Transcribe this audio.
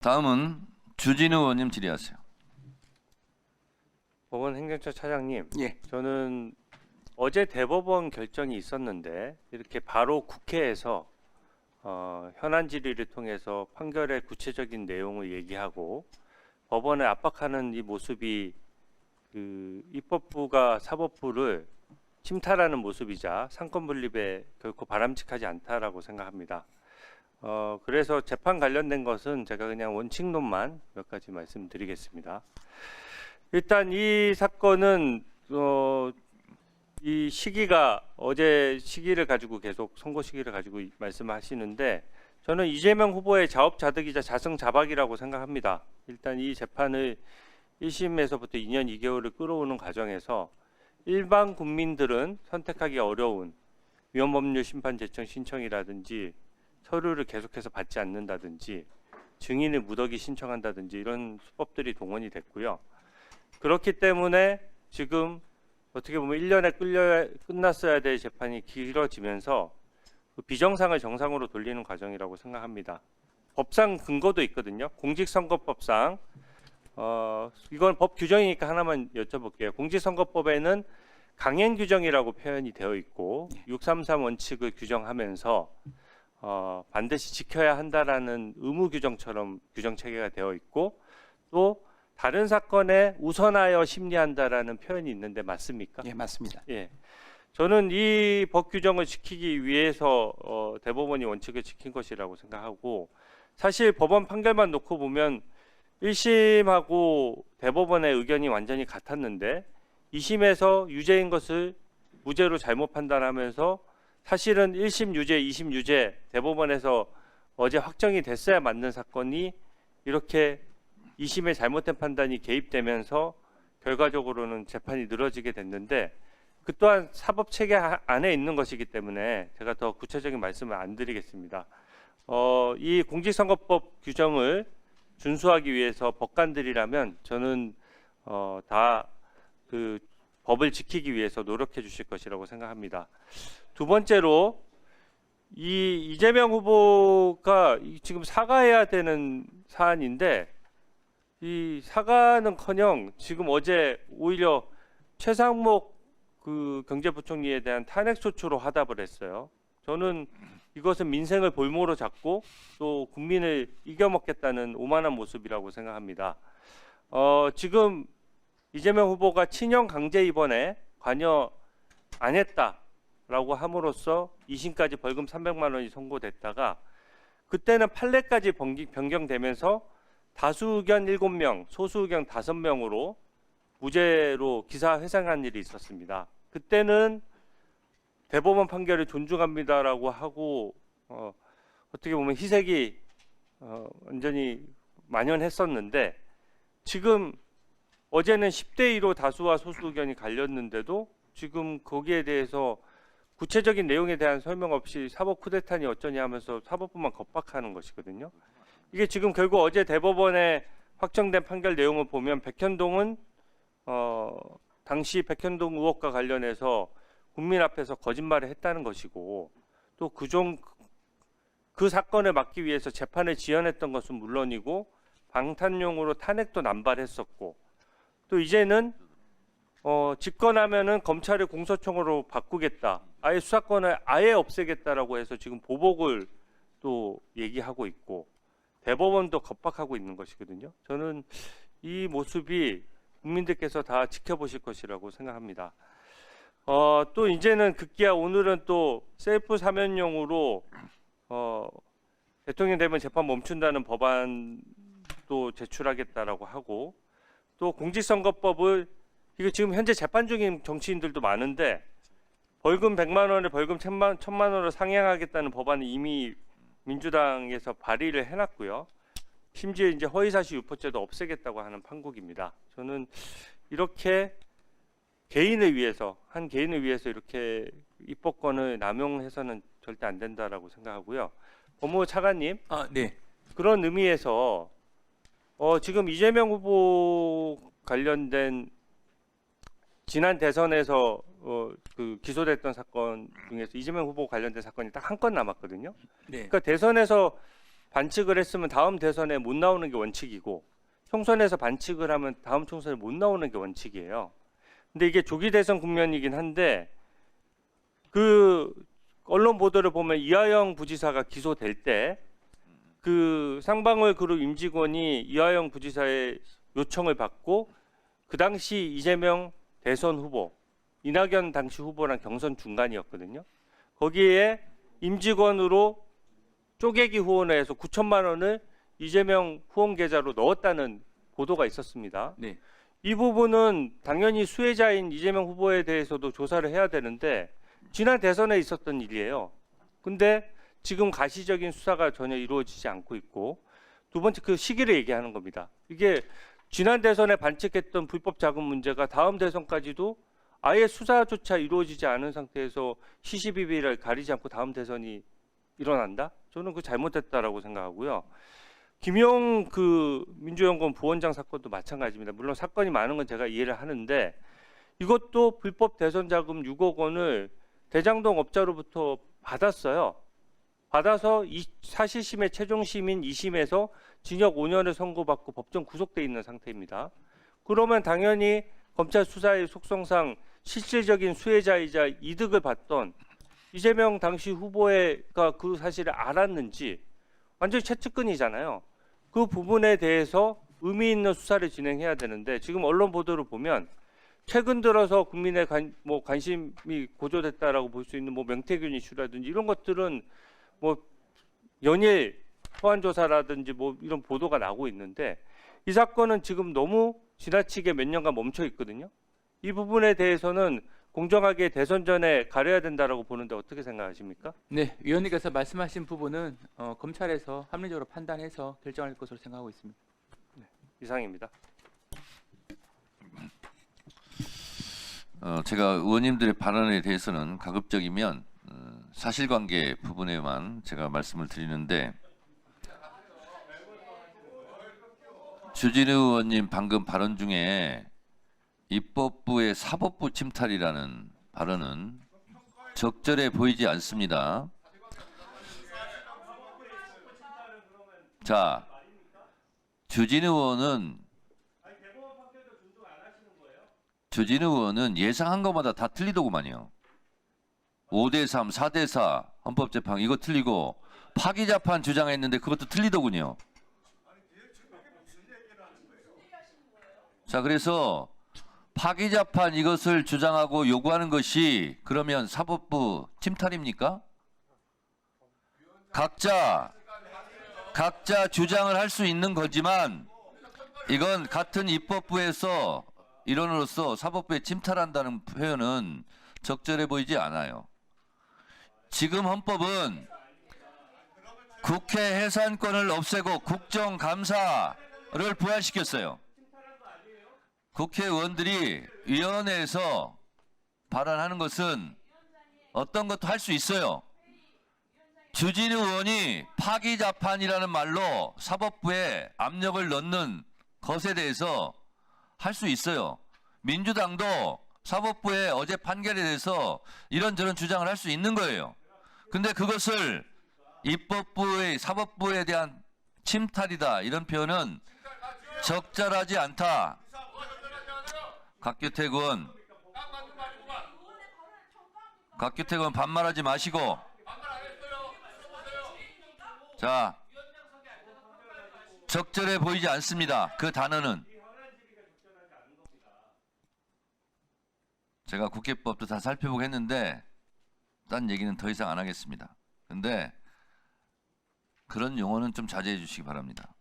다음은 주진우 의원님 질의하세요. 법원 행정처 차장님, 예. 저는 어제 대법원 결정이 있었는데 이렇게 바로 국회에서 현안 질의를 통해서 판결의 구체적인 내용을 얘기하고 법원을 압박하는 이 모습이 그 입법부가 사법부를 침탈하는 모습이자 상권 분립에 결코 바람직하지 않다라고 생각합니다. 그래서 재판 관련된 것은 제가 그냥 원칙론만 몇 가지 말씀드리겠습니다. 일단 이 사건은 이 시기가 어제 시기를 가지고 계속 선고 시기를 가지고 말씀하시는데 저는 이재명 후보의 자업자득이자 자승자박이라고 생각합니다. 일단 이 재판을 1심에서부터 2년 2개월을 끌어오는 과정에서 일반 국민들은 선택하기 어려운 위헌법률 심판 제청 신청이라든지 서류를 계속해서 받지 않는다든지 증인을 무더기 신청한다든지 이런 수법들이 동원이 됐고요. 그렇기 때문에 지금 어떻게 보면 1년에 끝났어야 될 재판이 길어지면서 그 비정상을 정상으로 돌리는 과정이라고 생각합니다. 법상 근거도 있거든요. 공직선거법상 이건 법 규정이니까 하나만 여쭤볼게요. 공직선거법에는 강행 규정이라고 표현이 되어 있고 633 원칙을 규정하면서 반드시 지켜야 한다라는 의무 규정처럼 규정 체계가 되어 있고 또 다른 사건에 우선하여 심리한다라는 표현이 있는데 맞습니까? 예, 맞습니다. 예. 저는 이 법 규정을 지키기 위해서 대법원이 원칙을 지킨 것이라고 생각하고 사실 법원 판결만 놓고 보면 1심하고 대법원의 의견이 완전히 같았는데 2심에서 유죄인 것을 무죄로 잘못 판단하면서 사실은 1심 유죄, 2심 유죄 대법원에서 어제 확정이 됐어야 맞는 사건이 이렇게 2심의 잘못된 판단이 개입되면서 결과적으로는 재판이 늘어지게 됐는데 그 또한 사법 체계 안에 있는 것이기 때문에 제가 더 구체적인 말씀을 안 드리겠습니다. 이 공직선거법 규정을 준수하기 위해서 법관들이라면 저는 다 그 법을 지키기 위해서 노력해 주실 것이라고 생각합니다. 두 번째로 이 이재명 후보가 지금 사과해야 되는 사안인데 이 사과는커녕 지금 어제 오히려 최상목 그 경제부총리에 대한 탄핵소추로 화답을 했어요. 저는 이것은 민생을 볼모로 잡고 또 국민을 이겨먹겠다는 오만한 모습이라고 생각합니다. 지금 이재명 후보가 친형 강제 입원에 관여 안 했다라고 함으로써 2심까지 벌금 300만 원이 선고됐다가 그때는 판례까지 변경되면서 다수 의견 7명, 소수 의견 5명으로 무죄로 기사 회상한 일이 있었습니다. 그때는 대법원 판결을 존중합니다라고 하고 어떻게 보면 희색이 완전히 만연했었는데 지금 어제는 10대 2로 다수와 소수 의견이 갈렸는데도 지금 거기에 대해서 구체적인 내용에 대한 설명 없이 사법 쿠데타니 어쩌니 하면서 사법부만 겁박하는 것이거든요. 이게 지금 결국 어제 대법원에 확정된 판결 내용을 보면 백현동은 당시 백현동 의혹과 관련해서 국민 앞에서 거짓말을 했다는 것이고 또 그 사건을 막기 위해서 재판을 지연했던 것은 물론이고 방탄용으로 탄핵도 남발했었고 또 이제는 집권하면은 검찰을 공소청으로 바꾸겠다, 아예 수사권을 아예 없애겠다라고 해서 지금 보복을 또 얘기하고 있고 대법원도 겁박하고 있는 것이거든요. 저는 이 모습이 국민들께서 다 지켜보실 것이라고 생각합니다. 또 이제는 급기야 오늘은 또 셀프 사면용으로 대통령 되면 재판 멈춘다는 법안도 제출하겠다라고 하고 또 공직선거법을 이거 지금 현재 재판 중인 정치인들도 많은데 벌금 100만 원에 벌금 1000만 원으로 상향하겠다는 법안을 이미 민주당에서 발의를 해놨고요. 심지어 이제 허위사실 유포죄도 없애겠다고 하는 판국입니다. 저는 이렇게 개인을 위해서 한 개인을 위해서 이렇게 입법권을 남용해서는 절대 안 된다라고 생각하고요. 법무부 차관님, 네. 그런 의미에서 지금 이재명 후보 관련된 지난 대선에서 그 기소됐던 사건 중에서 이재명 후보 관련된 사건이 딱 한 건 남았거든요. 네. 그러니까 대선에서 반칙을 했으면 다음 대선에 못 나오는 게 원칙이고 총선에서 반칙을 하면 다음 총선에 못 나오는 게 원칙이에요. 근데 이게 조기 대선 국면이긴 한데 그 언론 보도를 보면 이하영 부지사가 기소될 때 그 쌍방울 그룹 임직원이 이하영 부지사의 요청을 받고 그 당시 이재명 대선 후보, 이낙연 당시 후보랑 경선 중간이었거든요. 거기에 임직원으로 쪼개기 후원을 해서 9천만 원을 이재명 후원 계좌로 넣었다는 보도가 있었습니다. 네. 이 부분은 당연히 수혜자인 이재명 후보에 대해서도 조사를 해야 되는데 지난 대선에 있었던 일이에요. 근데 지금 가시적인 수사가 전혀 이루어지지 않고 있고 두 번째 그 시기를 얘기하는 겁니다. 이게 지난 대선에 반칙했던 불법 자금 문제가 다음 대선까지도 아예 수사조차 이루어지지 않은 상태에서 시시비비를 가리지 않고 다음 대선이 일어난다? 저는 그 잘못됐다라고 생각하고요. 김용 그 민주연구원 부원장 사건도 마찬가지입니다. 물론 사건이 많은 건 제가 이해를 하는데 이것도 불법 대선 자금 6억 원을 대장동 업자로부터 받았어요. 받아서 사실심의 최종심인 2심에서 징역 5년을 선고받고 법정 구속돼 있는 상태입니다. 그러면 당연히 검찰 수사의 속성상 실질적인 수혜자이자 이득을 받던 이재명 당시 후보가 그 사실을 알았는지 완전히 최측근이잖아요. 그 부분에 대해서 의미 있는 수사를 진행해야 되는데 지금 언론 보도를 보면 최근 들어서 국민의 관심이 고조됐다라고 볼 수 있는 명태균 이슈라든지 이런 것들은 연일 소환 조사라든지 이런 보도가 나오고 있는데 이 사건은 지금 너무 지나치게 몇 년간 멈춰 있거든요. 이 부분에 대해서는 공정하게 대선 전에 가려야 된다라고 보는데 어떻게 생각하십니까? 네, 위원님께서 말씀하신 부분은 검찰에서 합리적으로 판단해서 결정할 것으로 생각하고 있습니다. 이상입니다. 제가 의원님들의 발언에 대해서는 가급적이면 사실관계 부분에만 제가 말씀을 드리는데 주진우 의원님 방금 발언 중에 입법부의 사법부 침탈이라는 발언은 적절해 보이지 않습니다. 자, 주진우 의원은 예상한 것마다 다 틀리더구만요. 5대3, 4대4 헌법재판 이거 틀리고 파기자판 주장했는데 그것도 틀리더군요. 자, 그래서 파기자판 이것을 주장하고 요구하는 것이 그러면 사법부 침탈입니까? 각자 주장을 할 수 있는 거지만 이건 같은 입법부에서 일원으로서 사법부에 침탈한다는 표현은 적절해 보이지 않아요. 지금 헌법은 국회 해산권을 없애고 국정감사를 부활시켰어요. 국회의원들이 위원회에서 발언하는 것은 어떤 것도 할 수 있어요. 주진우 의원이 파기자판이라는 말로 사법부에 압력을 넣는 것에 대해서 할 수 있어요. 민주당도 사법부의 어제 판결에 대해서 이런저런 주장을 할 수 있는 거예요. 근데 그것을 입법부의 사법부에 대한 침탈이다 이런 표현은 적절하지 않다. 곽규택 의원 반말하지 마시고 자 적절해 보이지 않습니다. 그 단어는 제가 국회법도 다 살펴보고 했는데 딴 얘기는 더 이상 안 하겠습니다. 근데 그런 용어는 좀 자제해 주시기 바랍니다.